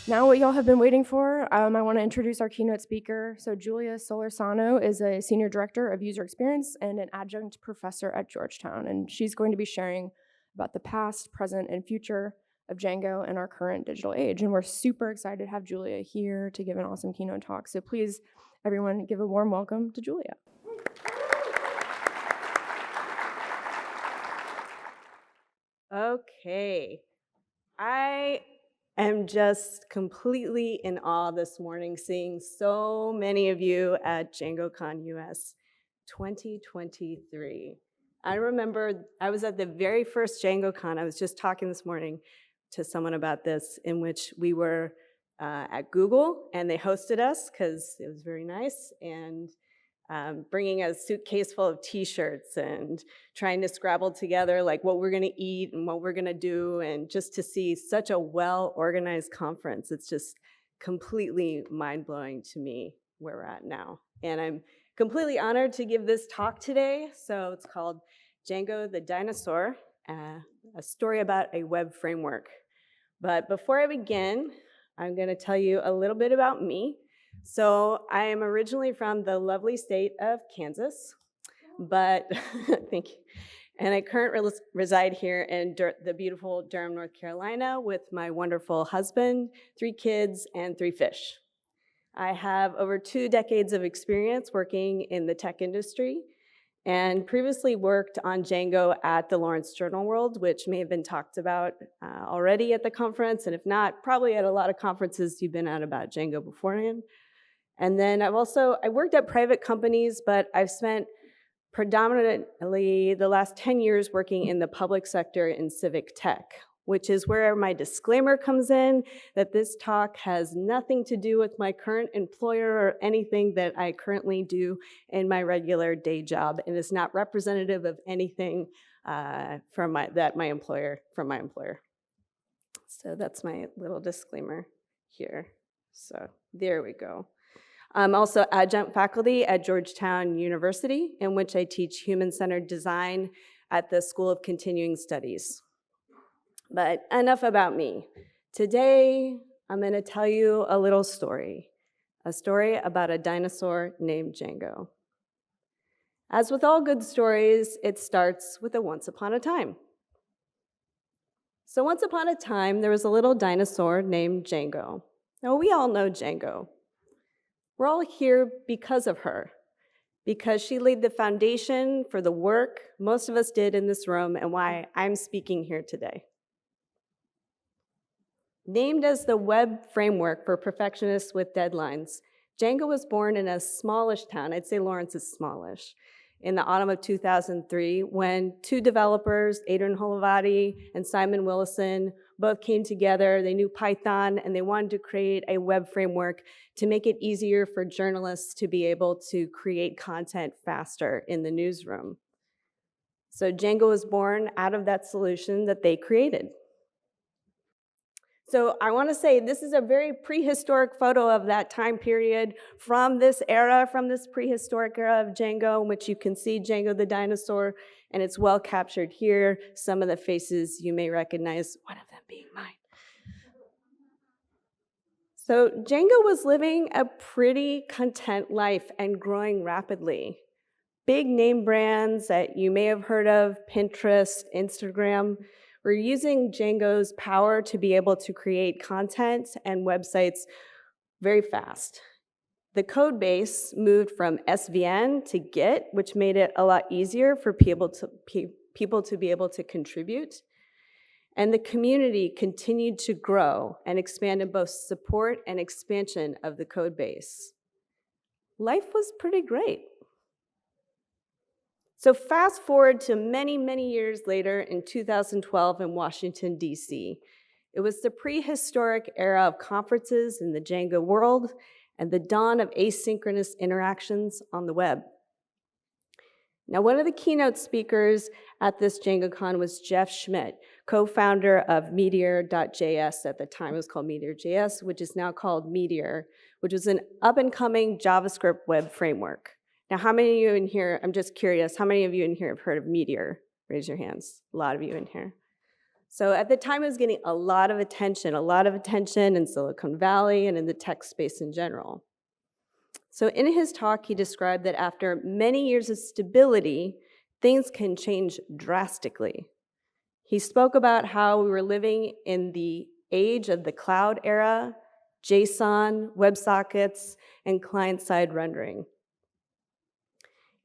Now what y'all have been waiting for, I want to introduce our keynote speaker. So Julia Solórzano is a Senior Director of User Experience and an adjunct professor at Georgetown, and she's going to be sharing about the past, present, and future of Django and our current digital age. And we're super excited to have Julia here to give an awesome keynote talk. So please, everyone, give a warm welcome to Julia. Okay, I am just completely in awe this morning seeing so many of you at DjangoCon US 2023. I remember I was at the very first DjangoCon. I was just talking this morning to someone about this, in which we were at Google, and they hosted us because it was very nice, and bringing a suitcase full of t-shirts and trying to scrabble together like what we're gonna eat and what we're gonna do, and just to see such a well-organized conference. It's just completely mind-blowing to me where we're at now. And I'm completely honored to give this talk today. So it's called Django the Dinosaur, a story about a web framework. But before I begin, I'm gonna tell you a little bit about me. So I am originally from the lovely state of Kansas, but thank you. And I currently reside here in the beautiful Durham, North Carolina with my wonderful husband, 3 kids, and 3 fish. I have over 2 decades of experience working in the tech industry and previously worked on Django at the Lawrence Journal World, which may have been talked about already at the conference, and if not, probably at a lot of conferences you've been at about Django beforehand. And then I worked at private companies, but I've spent predominantly the last 10 years working in the public sector in civic tech, which is where my disclaimer comes in, that this talk has nothing to do with my current employer or anything that I currently do in my regular day job, and is not representative of anything from my employer. So that's my little disclaimer here. So there we go. I'm also adjunct faculty at Georgetown University, in which I teach human-centered design at the School of Continuing Studies. But enough about me. Today, I'm going to tell you a little story, a story about a dinosaur named Django. As with all good stories, it starts with a once upon a time. So once upon a time, there was a little dinosaur named Django. Now, we all know Django. We're all here because of her, because she laid the foundation for the work most of us did in this room and why I'm speaking here today. Named as the web framework for perfectionists with deadlines, Django was born in a smallish town, I'd say Lawrence is smallish, in the autumn of 2003, when 2 developers, Adrian Holovati and Simon Willison, both came together. They knew Python, and they wanted to create a web framework to make it easier for journalists to be able to create content faster in the newsroom. So Django was born out of that solution that they created. So I want to say this is a very prehistoric photo of that time period from this era, from this prehistoric era of Django, in which you can see Django the dinosaur, and it's well captured here. Some of the faces you may recognize, one of them being mine. So Django was living a pretty content life and growing rapidly. Big name brands that you may have heard of, Pinterest, Instagram, we're using Django's power to be able to create content and websites very fast. The code base moved from SVN to Git, which made it a lot easier for people to be able to contribute. And the community continued to grow and expand in both support and expansion of the code base. Life was pretty great. So fast forward to many, many years later in 2012 in Washington, D.C. It was the prehistoric era of conferences in the Django world and the dawn of asynchronous interactions on the web. Now, one of the keynote speakers at this DjangoCon was Jeff Schmidt, co-founder of Meteor.js. At the time, it was called Meteor.js, which is now called Meteor, which was an up-and-coming JavaScript web framework. Now, how many of you in here, I'm just curious, how many of you in here have heard of Meteor? Raise your hands. A lot of you in here. So at the time, it was getting a lot of attention in Silicon Valley and in the tech space in general. So in his talk, he described that after many years of stability, things can change drastically. He spoke about how we were living in the age of the cloud era, JSON, WebSockets, and client-side rendering.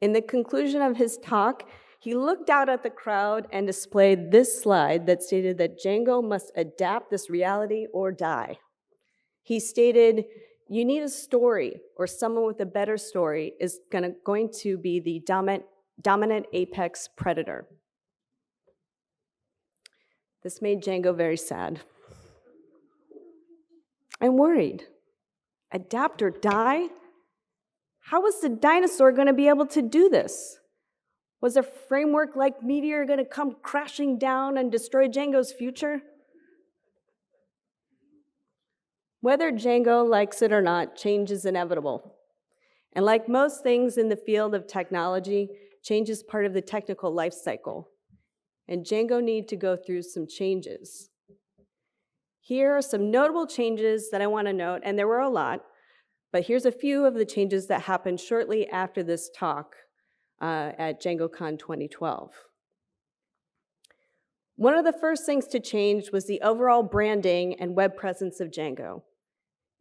In the conclusion of his talk, he looked out at the crowd and displayed this slide that stated that Django must adapt this reality or die. He stated, you need a story, or someone with a better story is going to be the dominant apex predator. This made Django very sad. I'm worried. Adapt or die? How was the dinosaur going to be able to do this? Was a framework like Meteor going to come crashing down and destroy Django's future? Whether Django likes it or not, change is inevitable. And like most things in the field of technology, change is part of the technical life cycle. And Django needed to go through some changes. Here are some notable changes that I want to note, and there were a lot, but here's a few of the changes that happened shortly after this talk at DjangoCon 2012. One of the first things to change was the overall branding and web presence of Django.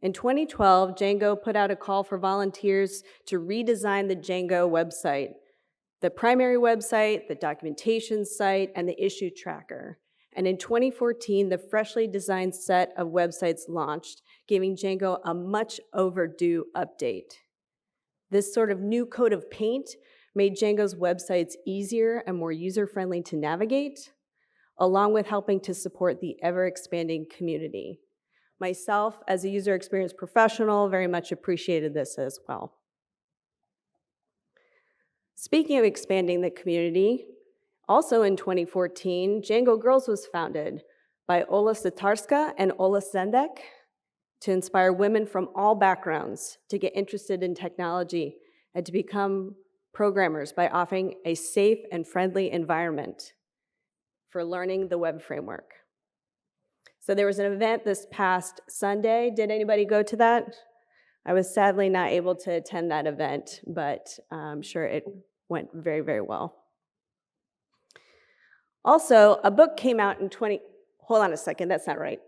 In 2012, Django put out a call for volunteers to redesign the Django website, the primary website, the documentation site, and the issue tracker. And in 2014, the freshly designed set of websites launched, giving Django a much overdue update. This sort of new coat of paint made Django's websites easier and more user-friendly to navigate, along with helping to support the ever-expanding community. Myself, as a user experience professional, very much appreciated this as well. Speaking of expanding the community, also in 2014, Django Girls was founded by Ola Satarska and Ola Sendek to inspire women from all backgrounds to get interested in technology and to become programmers by offering a safe and friendly environment for learning the web framework. So there was an event this past Sunday. Did anybody go to that? I was sadly not able to attend that event, but I'm sure it went very, very well. Also, a book came out in hold on a second, that's not right.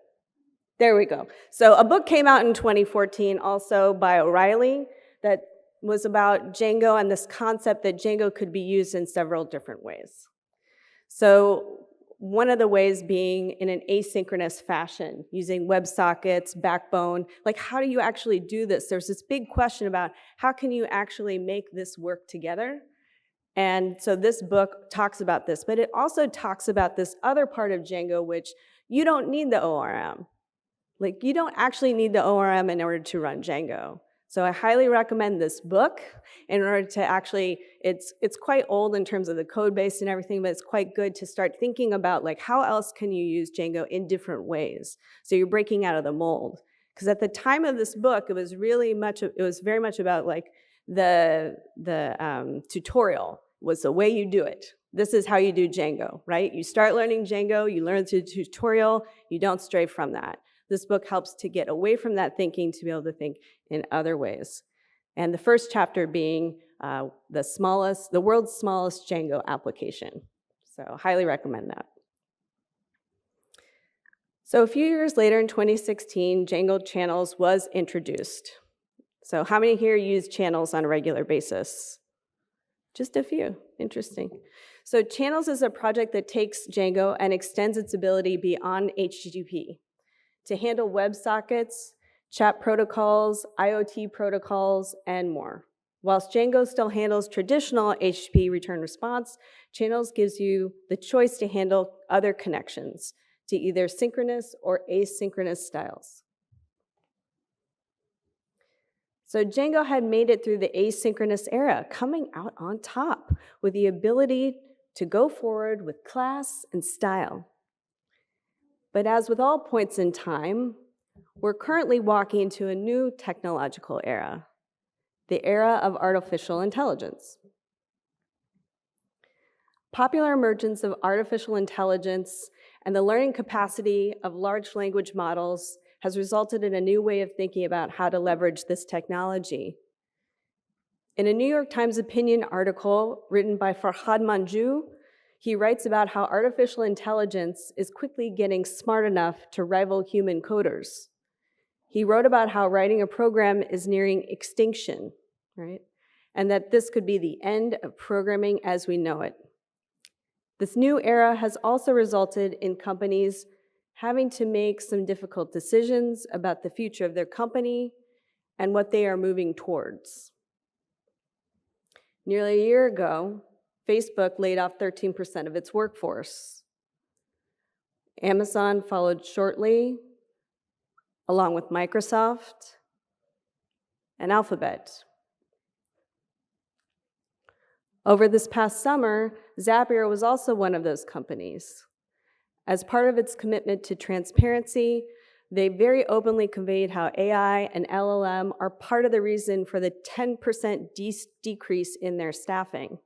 There we go. So a book came out in 2014 also by O'Reilly that was about Django and this concept that Django could be used in several different ways. So one of the ways being in an asynchronous fashion, using WebSockets, Backbone. Like, how do you actually do this? There's this big question about how can you actually make this work together? And so this book talks about this, but it also talks about this other part of Django, which you don't need the ORM. Like, you don't actually need the ORM in order to run Django. So I highly recommend this book in order to actually, it's quite old in terms of the code base and everything, but it's quite good to start thinking about like how else can you use Django in different ways. So you're breaking out of the mold. Because at the time of this book, it was very much about like the tutorial was the way you do it. This is how you do Django, right? You start learning Django, you learn through the tutorial, you don't stray from that. This book helps to get away from that thinking to be able to think in other ways. And the first chapter being the world's smallest Django application. So highly recommend that. So a few years later in 2016, Django Channels was introduced. So how many here use channels on a regular basis? Just a few, interesting. So Channels is a project that takes Django and extends its ability beyond HTTP to handle WebSockets, chat protocols, IoT protocols, and more. Whilst Django still handles traditional HTTP return response, Channels gives you the choice to handle other connections to either synchronous or asynchronous styles. So Django had made it through the asynchronous era, coming out on top with the ability to go forward with class and style. But as with all points in time, we're currently walking into a new technological era, the era of artificial intelligence. Popular emergence of artificial intelligence and the learning capacity of large language models has resulted in a new way of thinking about how to leverage this technology. In a New York Times opinion article written by Farhad Manjoo, he writes about how artificial intelligence is quickly getting smart enough to rival human coders. He wrote about how writing a program is nearing extinction, right? And that this could be the end of programming as we know it. This new era has also resulted in companies having to make some difficult decisions about the future of their company and what they are moving towards. Nearly a year ago, Facebook laid off 13% of its workforce. Amazon followed shortly, along with Microsoft and Alphabet. Over this past summer, Zapier was also one of those companies. As part of its commitment to transparency, they very openly conveyed how AI and LLM are part of the reason for the 10% decrease in their staffing.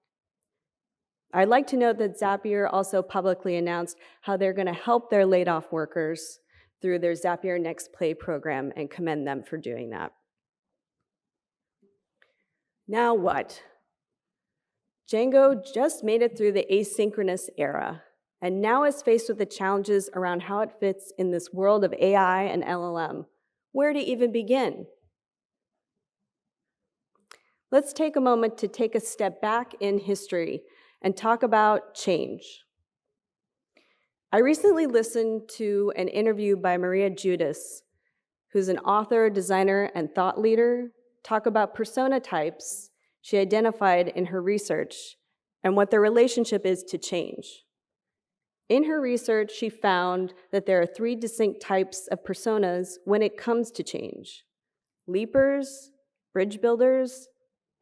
I'd like to note that Zapier also publicly announced how they're going to help their laid-off workers through their Zapier Next Play program and commend them for doing that. Now what? Django just made it through the asynchronous era, and now is faced with the challenges around how it fits in this world of AI and LLM. Where to even begin? Let's take a moment to take a step back in history and talk about change. I recently listened to an interview by Maria Judas, who's an author, designer, and thought leader, talk about persona types she identified in her research and what their relationship is to change. In her research, she found that there are 3 distinct types of personas when it comes to change: leapers, bridge builders,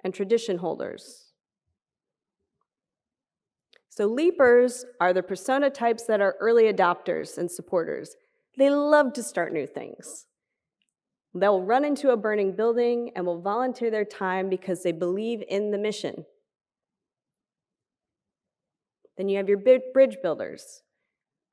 and tradition holders. So leapers are the persona types that are early adopters and supporters. They love to start new things. They'll run into a burning building and will volunteer their time because they believe in the mission. Then you have your bridge builders.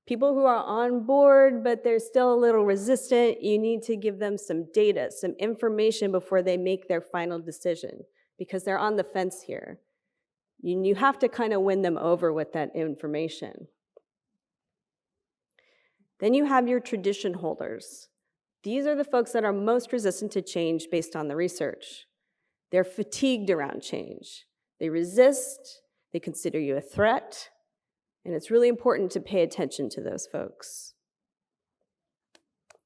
People who are on board, but they're still a little resistant. You need to give them some data, some information before they make their final decision, because they're on the fence here. You have to kind of win them over with that information. Then you have your tradition holders. These are the folks that are most resistant to change based on the research. They're fatigued around change. They resist, they consider you a threat, and it's really important to pay attention to those folks.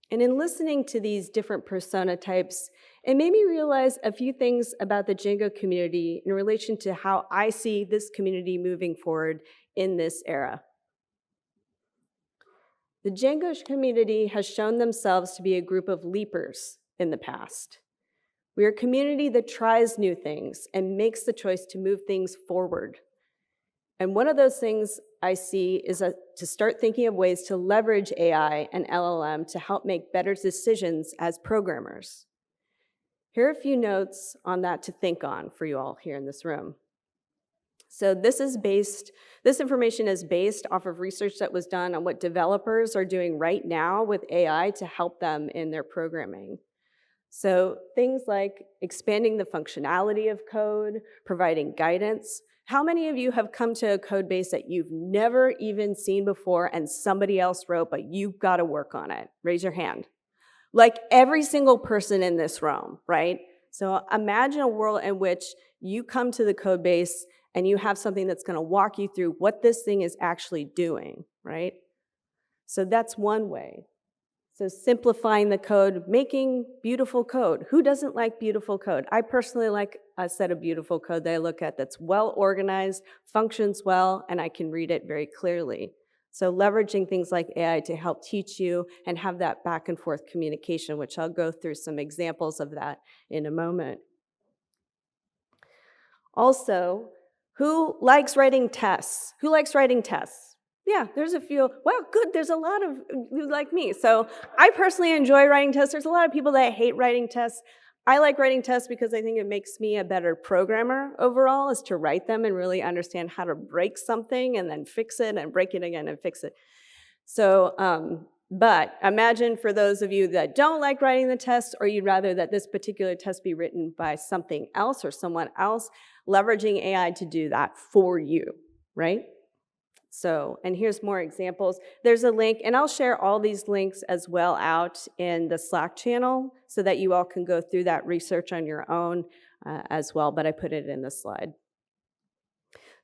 And in listening to these different persona types, it made me realize a few things about the Django community in relation to how I see this community moving forward in this era. The Django community has shown themselves to be a group of leapers in the past. We are a community that tries new things and makes the choice to move things forward. And one of those things I see is to start thinking of ways to leverage AI and LLM to help make better decisions as programmers. Here are a few notes on that to think on for you all here in this room. So this information is based off of research that was done on what developers are doing right now with AI to help them in their programming. So things like expanding the functionality of code, providing guidance. How many of you have come to a code base that you've never even seen before and somebody else wrote, but you've got to work on it? Raise your hand. Like every single person in this room, right? So imagine a world in which you come to the code base and you have something that's going to walk you through what this thing is actually doing, right? So that's one way. So simplifying the code, making beautiful code. Who doesn't like beautiful code? I personally like a set of beautiful code that I look at that's well organized, functions well, and I can read it very clearly. So leveraging things like AI to help teach you and have that back and forth communication, which I'll go through some examples of that in a moment. Also, who likes writing tests? Who likes writing tests? Yeah, there's a few. Well, good, there's a lot of who like me. So I personally enjoy writing tests. There's a lot of people that hate writing tests. I like writing tests because I think it makes me a better programmer overall, is to write them and really understand how to break something and then fix it and break it again and fix it. So, but imagine for those of you that don't like writing the test, or you'd rather that this particular test be written by something else or someone else, leveraging AI to do that for you, right? So, and here's more examples. There's a link, and I'll share all these links as well out in the Slack channel so that you all can go through that research on your own as well, but I put it in the slide.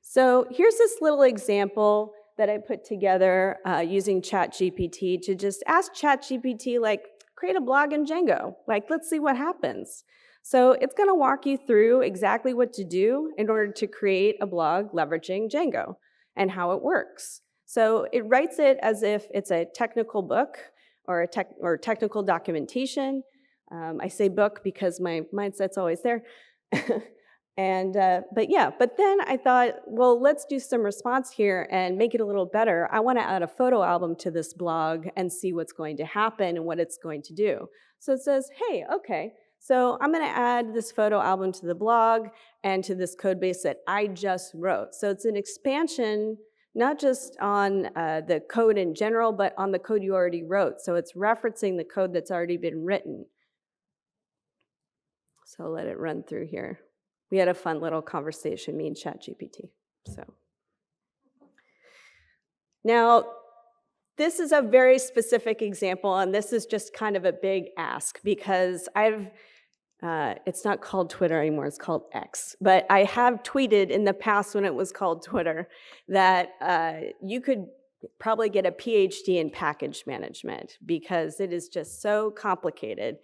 So here's this little example that I put together using ChatGPT to just ask ChatGPT, like, create a blog in Django. Like, let's see what happens. So it's gonna walk you through exactly what to do in order to create a blog leveraging Django and how it works. So it writes it as if it's a technical book or technical documentation. I say book because my mindset's always there. But then I thought, well, let's do some response here and make it a little better. I want to add a photo album to this blog and see what's going to happen and what it's going to do. So it says, hey, okay, so I'm going to add this photo album to the blog and to this code base that I just wrote. So it's an expansion, not just on the code in general, but on the code you already wrote. So it's referencing the code that's already been written. So let it run through here. We had a fun little conversation, me and ChatGPT. So now, this is a very specific example, and this is just kind of a big ask because it's not called Twitter anymore, it's called X. But I have tweeted in the past when it was called Twitter that you could probably get a PhD in package management because it is just so complicated.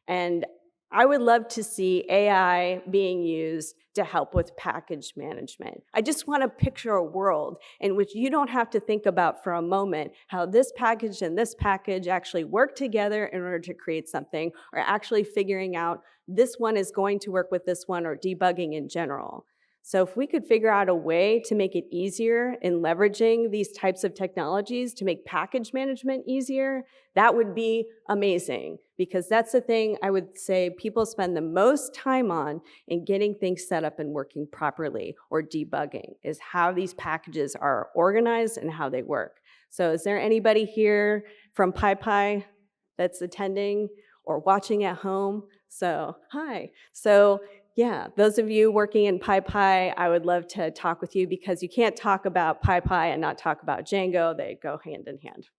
And I would love to see AI being used to help with package management. I just want to picture a world in which you don't have to think about for a moment how this package and this package actually work together in order to create something, or actually figuring out this one is going to work with this one, or debugging in general. So if we could figure out a way to make it easier in leveraging these types of technologies to make package management easier, that would be amazing, because that's the thing I would say people spend the most time on in getting things set up and working properly, or debugging, is how these packages are organized and how they work. So is there anybody here from PyPy that's attending or watching at home? So, hi. So, yeah, those of you working in PyPy, I would love to talk with you, because you can't talk about PyPy and not talk about Django. They go hand in hand.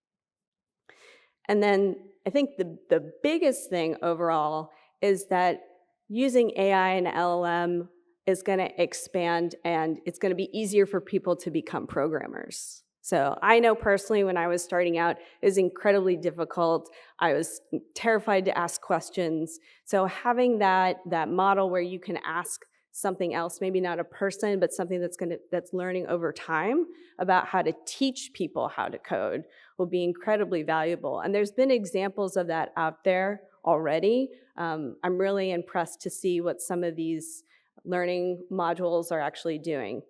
And then I think the biggest thing overall is that using AI and LLM is going to expand, and it's going to be easier for people to become programmers. So I know personally when I was starting out, it was incredibly difficult. I was terrified to ask questions. So having that model where you can ask something else, maybe not a person, but something that's learning over time about how to teach people how to code, will be incredibly valuable. And there's been examples of that out there already. I'm really impressed to see what some of these learning modules are actually doing.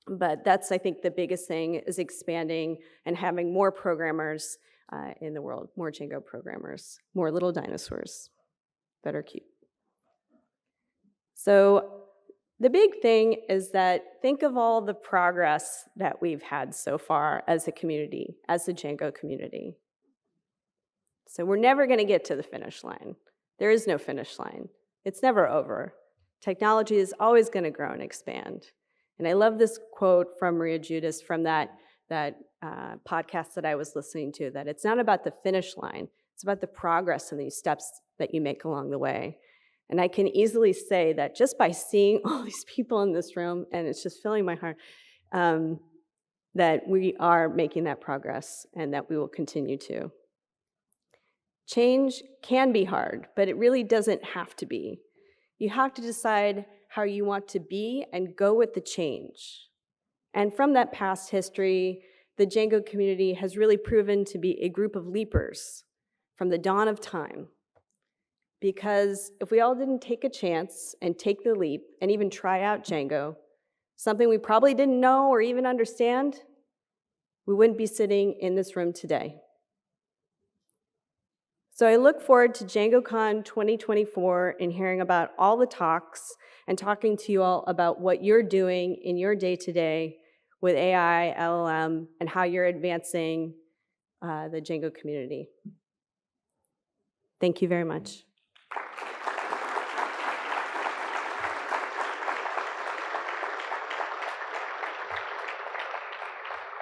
But that's, I think, the biggest thing, is expanding and having more programmers in the world, more Django programmers, more little dinosaurs that are cute. So the big thing is that think of all the progress that we've had so far as a community, as the Django community. So we're never going to get to the finish line. There is no finish line. It's never over. Technology is always going to grow and expand. And I love this quote from Maria Judas from that podcast that I was listening to, that it's not about the finish line, it's about the progress and these steps that you make along the way. And I can easily say that just by seeing all these people in this room, and it's just filling my heart, that we are making that progress and that we will continue to. Change can be hard, but it really doesn't have to be. You have to decide how you want to be and go with the change. And from that past history, the Django community has really proven to be a group of leapers from the dawn of time. Because if we all didn't take a chance and take the leap and even try out Django, something we probably didn't know or even understand, we wouldn't be sitting in this room today. So I look forward to DjangoCon 2024 and hearing about all the talks and talking to you all about what you're doing in your day-to-day with AI, LLM, and how you're advancing the Django community. Thank you very much.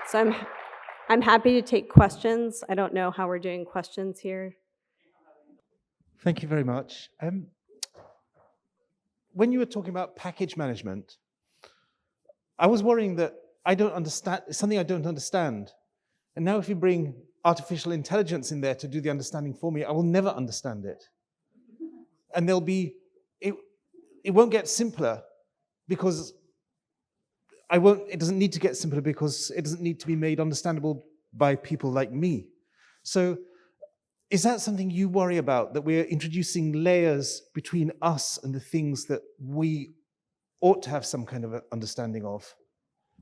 So I'm happy to take questions. I don't know how we're doing questions here. Thank you very much. When you were talking about package management, I was worrying that I don't understand, it's something I don't understand. And now if you bring artificial intelligence in there to do the understanding for me, I will never understand it. And it won't get simpler because it doesn't need to get simpler because it doesn't need to be made understandable by people like me. So is that something you worry about, that we're introducing layers between us and the things that we ought to have some kind of understanding of?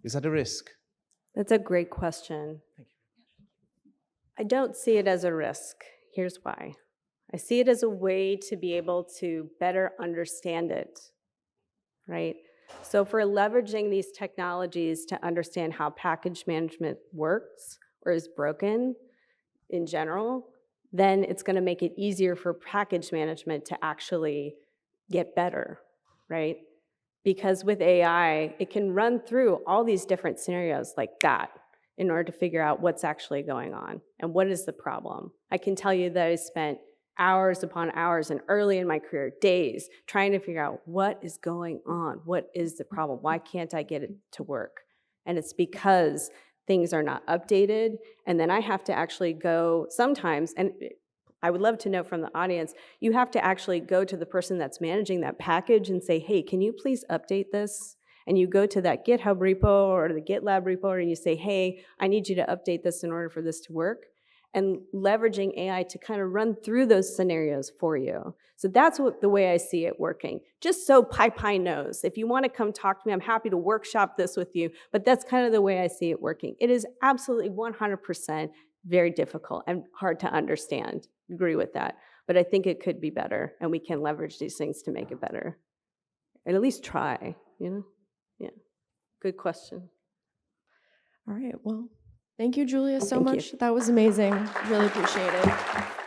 Is that a risk? That's a great question. Thank you. I don't see it as a risk. Here's why. I see it as a way to be able to better understand it, right? So if we're leveraging these technologies to understand how package management works or is broken in general, then it's going to make it easier for package management to actually get better, right? Because with AI, it can run through all these different scenarios like that in order to figure out what's actually going on and what is the problem. I can tell you that I spent hours upon hours and early in my career, days, trying to figure out what is going on, what is the problem, why can't I get it to work? And it's because things are not updated, and then I have to actually go sometimes, and I would love to know from the audience, you have to actually go to the person that's managing that package and say, hey, can you please update this? And you go to that GitHub repo or the GitLab repo and you say, hey, I need you to update this in order for this to work. And leveraging AI to kind of run through those scenarios for you. So that's the way I see it working. Just so PyPy knows, if you want to come talk to me, I'm happy to workshop this with you, but that's kind of the way I see it working. It is absolutely 100% very difficult and hard to understand. Agree with that. But I think it could be better, and we can leverage these things to make it better. And at least try, you know? Yeah, good question. All right, well, thank you, Julia, so Thank you. much. That was amazing. Really appreciate it.